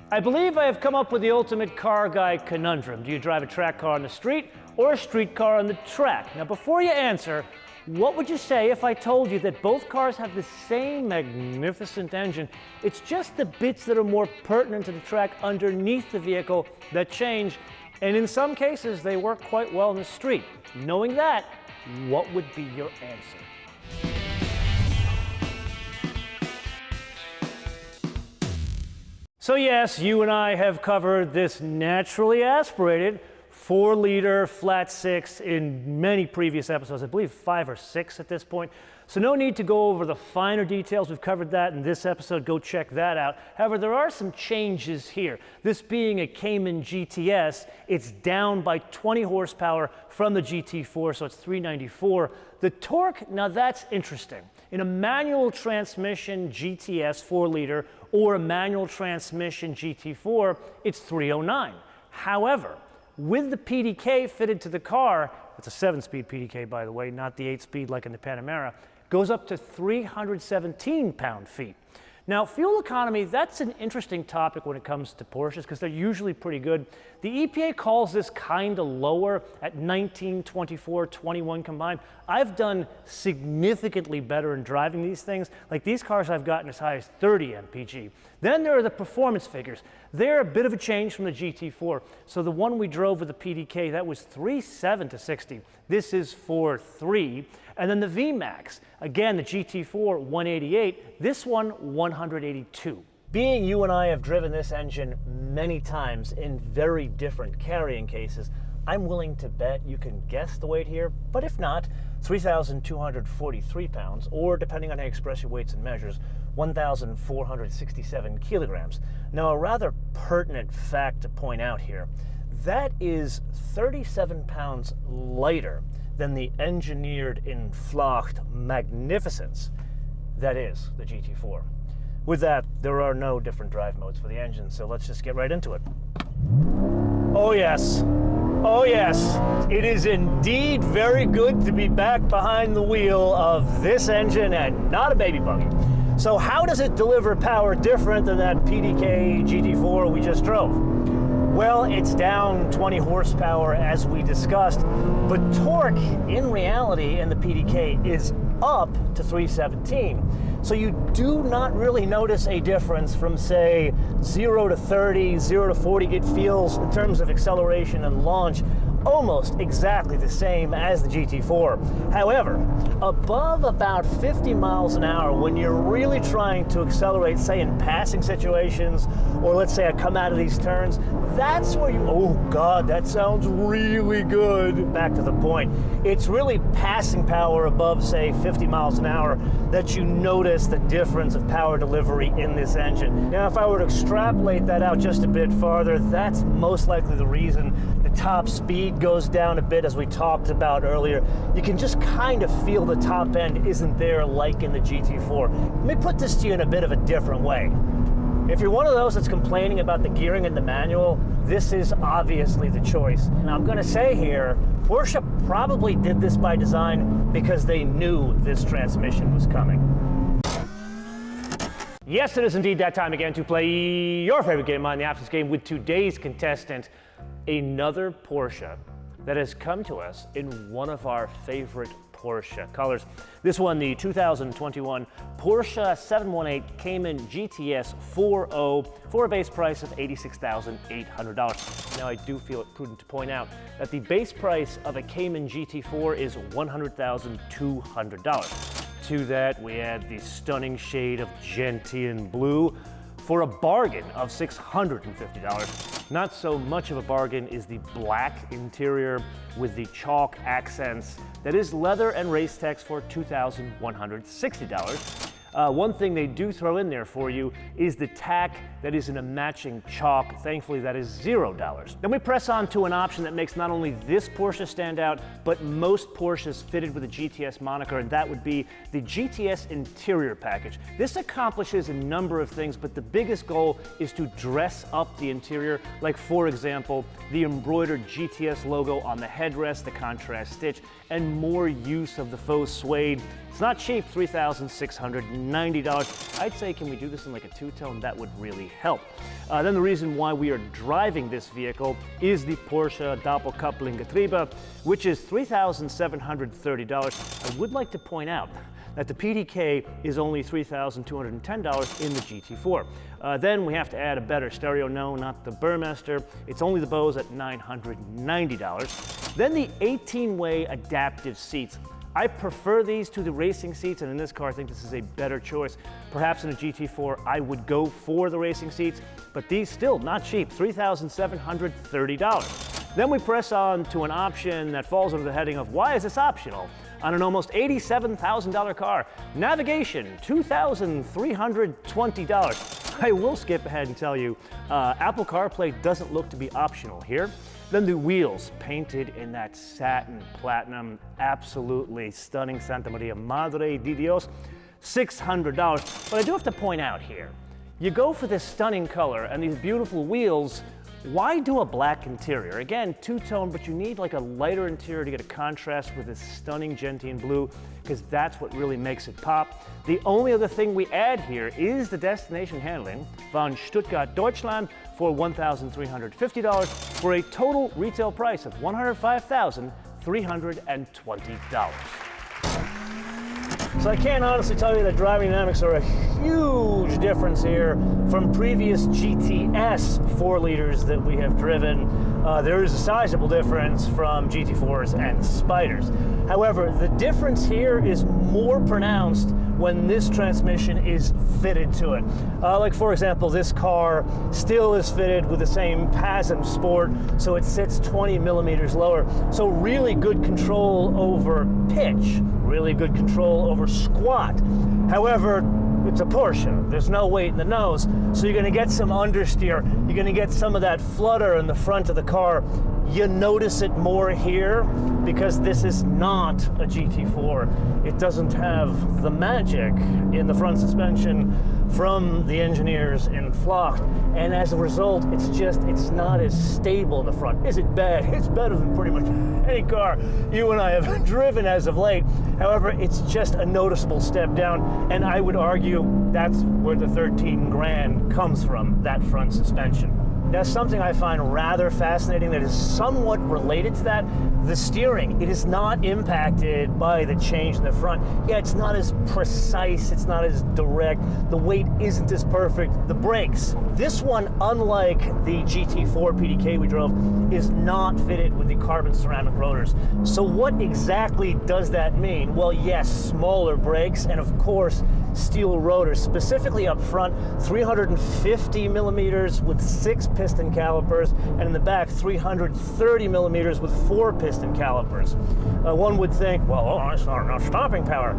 I believe I have come up with the ultimate car guy conundrum. Do you drive a track car on the street or a street car on the track? Now, before you answer, what would you say if I told you that both cars have the same magnificent engine? It's just the bits that are more pertinent to the track underneath the vehicle that change, and in some cases, they work quite well in the street. Knowing that, what would be your answer? So yes, you and I have covered this naturally aspirated 4-liter flat six in many previous episodes, I believe 5 or 6 at this point. So no need to go over the finer details. We've covered that in this episode. Go check that out. However, there are some changes here. This being a Cayman GTS, it's down by 20 horsepower from the GT4, so it's 394. The torque, now that's interesting. In a manual transmission GTS 4-liter or a manual transmission GT4, it's 309. However, with the PDK fitted to the car, it's a 7-speed PDK, by the way, not the 8-speed like in the Panamera, goes up to 317 pound-feet. Now, fuel economy, that's an interesting topic when it comes to Porsches because they're usually pretty good. The EPA calls this kind of lower at 19, 24, 21 combined. I've done significantly better in driving these things. Like these cars I've gotten as high as 30 mpg. Then there are the performance figures. They're a bit of a change from the GT4. So the one we drove with the PDK, that was 3.7 to 60. This is 4.3. And then the VMAX, again, the GT4, 188, this one, 182. Being you and I have driven this engine many times in very different carrying cases, I'm willing to bet you can guess the weight here, but if not, 3,243 pounds, or depending on how you express your weights and measures, 1,467 kilograms. Now, a rather pertinent fact to point out here, that is 37 pounds lighter than the engineered in Flacht magnificence that is the GT4. With that, there are no different drive modes for the engine, so let's just get right into it. Oh yes, oh yes, it is indeed very good to be back behind the wheel of this engine and not a baby buggy. So how does it deliver power different than that PDK GT4 we just drove? Well, it's down 20 horsepower as we discussed, but torque in reality in the PDK is up to 317. So you do not really notice a difference from, say, 0 to 30, 0 to 40. It feels, in terms of acceleration and launch, almost exactly the same as the GT4. However, above about 50 miles an hour, when you're really trying to accelerate, say in passing situations, or let's say I come out of these turns, that's where you, oh God, that sounds really good. Back to the point. It's really passing power above, say, 50 miles an hour that you notice the difference of power delivery in this engine. Now, if I were to extrapolate that out just a bit farther, that's most likely the reason the top speed goes down a bit, as we talked about earlier. You can just kind of feel the top end isn't there like in the GT4. Let me put this to you in a bit of a different way. If you're one of those that's complaining about the gearing in the manual, this is obviously the choice. Now I'm going to say here, Porsche probably did this by design because they knew this transmission was coming. Yes, it is indeed that time again to play your favorite game, Mind the Absence game, with today's contestant, another Porsche that has come to us in one of our favorite Porsche colors. This one, the 2021 Porsche 718 Cayman GTS 4.0 for a base price of $86,800. Now, I do feel it prudent to point out that the base price of a Cayman GT4 is $100,200. To that, we add the stunning shade of gentian blue for a bargain of $650. Not so much of a bargain is the black interior with the chalk accents that is leather and race text for $2,160. One thing they do throw in there for you is the tack that is in a matching chalk. Thankfully, that is $0. Then we press on to an option that makes not only this Porsche stand out, but most Porsches fitted with a GTS moniker, and that would be the GTS interior package. This accomplishes a number of things, but the biggest goal is to dress up the interior, like, for example, the embroidered GTS logo on the headrest, the contrast stitch, and more use of the faux suede. It's not cheap, $3,690. $390. I'd say, can we do this in like a two-tone? That would really help. Then the reason why we are driving this vehicle is the Porsche Doppelkupplungsgetriebe, which is $3,730. I would like to point out that the PDK is only $3,210 in the GT4. Then we have to add a better stereo, no, not the Burmester. It's only the Bose at $990. Then the 18-way adaptive seats. I prefer these to the racing seats, and in this car I think this is a better choice. Perhaps in a GT4 I would go for the racing seats, but these still not cheap, $3,730. Then we press on to an option that falls under the heading of why is this optional? On an almost $87,000 car. Navigation, $2,320. I will skip ahead and tell you, Apple CarPlay doesn't look to be optional here. Then the wheels, painted in that satin platinum, absolutely stunning Santa Maria Madre di Dios, $600. But I do have to point out here, you go for this stunning color and these beautiful wheels, why do a black interior? Again, two-tone, but you need like a lighter interior to get a contrast with this stunning gentian blue, because that's what really makes it pop. The only other thing we add here is the destination handling von Stuttgart, Deutschland, for $1,350 for a total retail price of $105,320. So I can't honestly tell you that driving dynamics are a huge difference here from previous GTS 4 liters that we have driven. There is a sizable difference from GT4s and Spyders. However, the difference here is more pronounced when this transmission is fitted to it. Like for example, this car still is fitted with the same PASM Sport, so it sits 20 millimeters lower. So really good control over pitch, really good control over squat. However, it's a Porsche. There's no weight in the nose, so you're gonna get some understeer. You're gonna get some of that flutter in the front of the car. You notice it more here because this is not a GT4. It doesn't have the magic in the front suspension from the engineers in Vlocht, and as a result, it's not as stable in the front. Is it bad? It's better than pretty much any car you and I have driven as of late. However, it's just a noticeable step down, and I would argue that's where the 13 grand comes from, that front suspension. That's something I find rather fascinating that is somewhat related to that. The steering, it is not impacted by the change in the front. Yeah, it's not as precise, it's not as direct, the weight isn't as perfect. The brakes, this one, unlike the GT4 PDK we drove, is not fitted with the carbon ceramic rotors. So what exactly does that mean? Well, yes, smaller brakes, and of course, steel rotors, specifically up front, 350 millimeters with 6 piston calipers, and in the back, 330 millimeters with 4 piston calipers. One would think, well, that's not enough stopping power.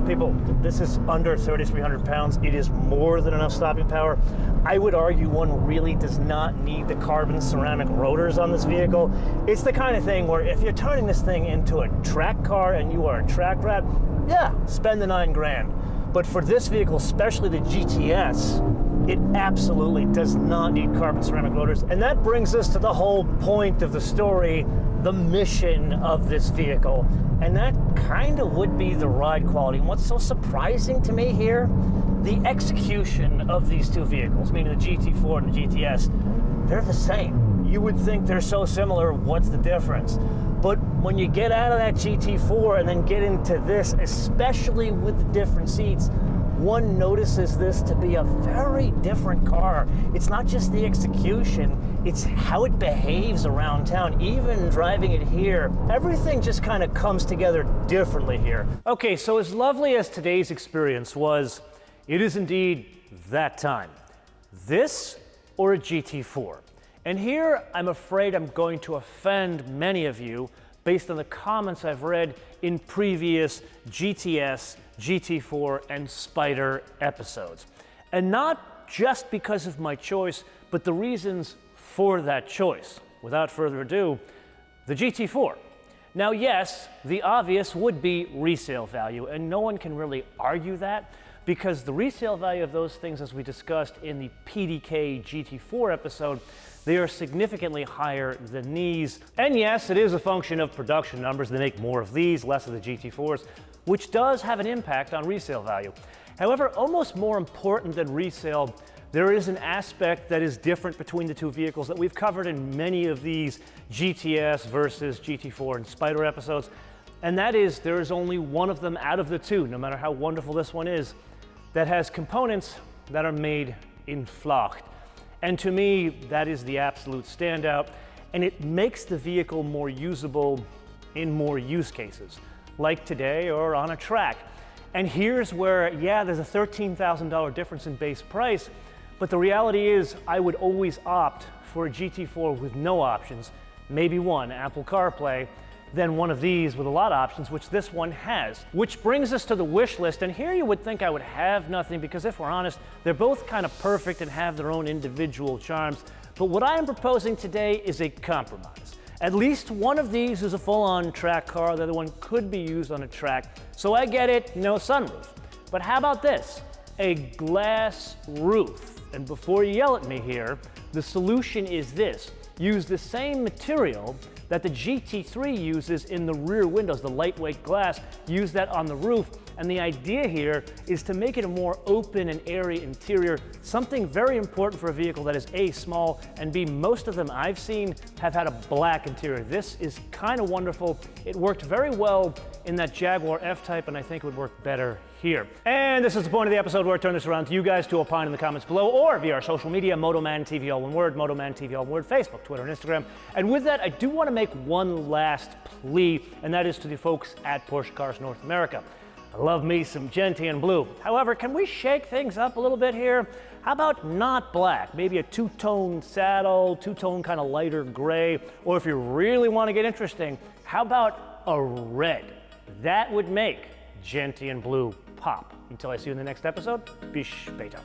People, this is under 3,300 pounds. It is more than enough stopping power. I would argue one really does not need the carbon ceramic rotors on this vehicle. It's the kind of thing where if you're turning this thing into a track car and you are a track rat, yeah, spend the 9 grand. But for this vehicle, especially the GTS, it absolutely does not need carbon ceramic rotors. And that brings us to the whole point of the story, the mission of this vehicle. And that kind of would be the ride quality. And what's so surprising to me here, the execution of these two vehicles, meaning the GT4 and the GTS, they're the same. You would think they're so similar, what's the difference? But when you get out of that GT4 and then get into this, especially with the different seats, one notices this to be a very different car. It's not just the execution, it's how it behaves around town. Even driving it here, everything just kind of comes together differently here. Okay, so as lovely as today's experience was, it is indeed that time. This or a GT4? And here, I'm afraid I'm going to offend many of you based on the comments I've read in previous GTS, GT4, and Spyder episodes. And not just because of my choice, but the reasons for that choice. Without further ado, the GT4. Now, yes, the obvious would be resale value, and no one can really argue that, because the resale value of those things, as we discussed in the PDK GT4 episode, they are significantly higher than these. And yes, it is a function of production numbers. They make more of these, less of the GT4s, which does have an impact on resale value. However, almost more important than resale, there is an aspect that is different between the two vehicles that we've covered in many of these GTS versus GT4 and Spider episodes, and that is there is only one of them out of the two, no matter how wonderful this one is, that has components that are made in Vlocht. And to me, that is the absolute standout, and it makes the vehicle more usable in more use cases, like today or on a track. And here's where, yeah, there's a $13,000 difference in base price, but the reality is I would always opt for a GT4 with no options, maybe one, Apple CarPlay, than one of these with a lot of options, which this one has. Which brings us to the wish list, and here you would think I would have nothing, because if we're honest, they're both kind of perfect and have their own individual charms. But what I am proposing today is a compromise. At least one of these is a full-on track car, the other one could be used on a track. So I get it, no sunroof. But how about this? A glass roof. And before you yell at me here, the solution is this. Use the same material that the GT3 uses in the rear windows, the lightweight glass, use that on the roof. And the idea here is to make it a more open and airy interior, something very important for a vehicle that is A, small, and B, most of them I've seen have had a black interior. This is kind of wonderful. It worked very well in that Jaguar F-Type, and I think it would work better here. And this is the point of the episode where I turn this around to you guys to opine in the comments below or via our social media, MotoManTV, all one word, MotoManTV, all one word, Facebook, Twitter, and Instagram. And with that, I do want to make one last plea, and that is to the folks at Porsche Cars North America. I love me some gentian blue. However, can we shake things up a little bit here? How about not black? Maybe a two-tone saddle, two-tone kind of lighter gray, or if you really want to get interesting, how about a red? That would make gentian blue pop. Until I see you in the next episode, bis später.